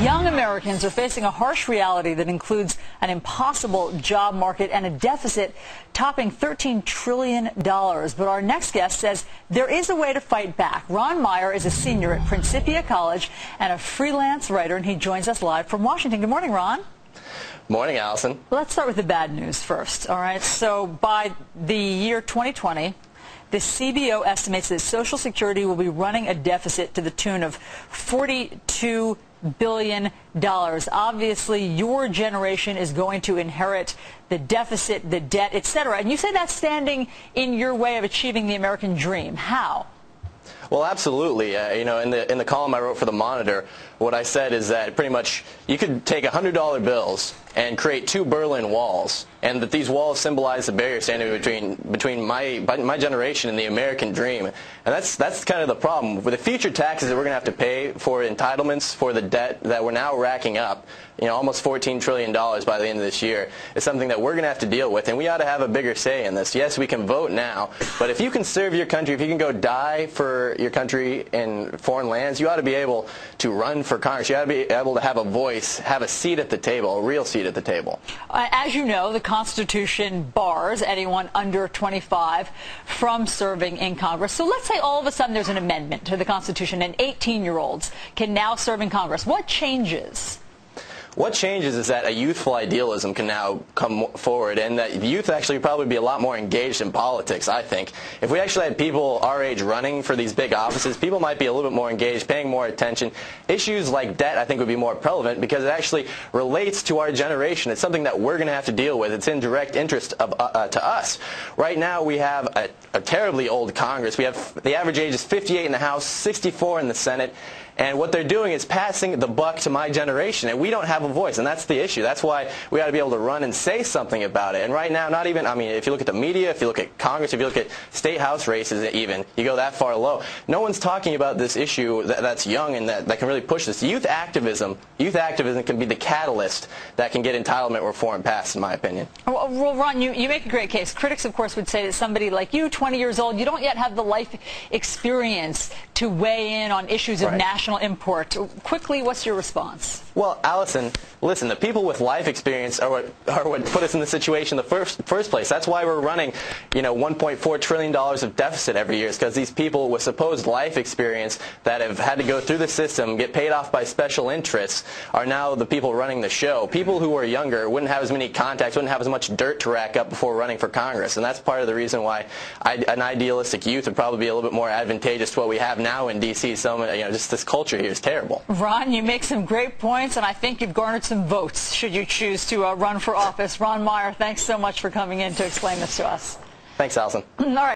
Young Americans are facing a harsh reality that includes an impossible job market and a deficit topping $13 trillion. But our next guest says there is a way to fight back. Ron Meyer is a senior at Principia College and a freelance writer, and he joins us live from Washington. Good morning, Ron. Morning, Allison. Let's start with the bad news first. All right. So by the year 2020, the CBO estimates that Social Security will be running a deficit to the tune of $42 billion. Obviously, your generation is going to inherit the deficit, the debt, etc. And you say that's standing in your way of achieving the American dream. How? Well, absolutely. In the column I wrote for the Monitor, what I said is that pretty much you could take $100 bills and create 2 Berlin Walls, and that these walls symbolize the barrier standing between my generation and the American dream. And that's kind of the problem. With the future taxes that we're going to have to pay for entitlements for the debt that we're now racking up, almost $14 trillion by the end of this year, is something that we're going to have to deal with, and we ought to have a bigger say in this. Yes, we can vote now, but if you can serve your country, if you can go die for your country in foreign lands, you ought to be able to run for Congress. You ought to be able to have a voice, have a seat at the table, a real seat at the table. As you know, the Constitution bars anyone under 25 from serving in Congress. So let's say all of a sudden there's an amendment to the Constitution and 18-year-olds can now serve in Congress. What changes? What changes is that a youthful idealism can now come forward, and that youth actually probably be a lot more engaged in politics, I think. If we actually had people our age running for these big offices, people might be a little bit more engaged, paying more attention. Issues like debt, I think, would be more prevalent because it actually relates to our generation. It's something that we're going to have to deal with. It's in direct interest of, to us. Right now, we have a terribly old Congress. We have the average age is 58 in the House, 64 in the Senate. And what they're doing is passing the buck to my generation, and we don't have a voice, and that's the issue. That's why we ought to be able to run and say something about it. And right now, not even, if you look at the media, if you look at Congress, if you look at state house races even, you go that far low, no one's talking about this issue that's young and that can really push this. Youth activism can be the catalyst that can get entitlement reform passed, in my opinion. Well, Ron, you make a great case. Critics, of course, would say that somebody like you, 20 years old, you don't yet have the life experience to weigh in on issues of national import. Quickly, what's your response? Well, Allison, listen, the people with life experience are what put us in the situation in the first place. That's why we're running, $1.4 trillion of deficit every year, is because these people with supposed life experience that have had to go through the system, get paid off by special interests, are now the people running the show. People who are younger wouldn't have as many contacts, wouldn't have as much dirt to rack up before running for Congress, and that's part of the reason why an idealistic youth would probably be a little bit more advantageous to what we have now in D.C. Just this culture here is terrible. Ron, you make some great points, and I think you've garnered some votes should you choose to run for office. Ron Meyer, thanks so much for coming in to explain this to us. Thanks, Allison. All right.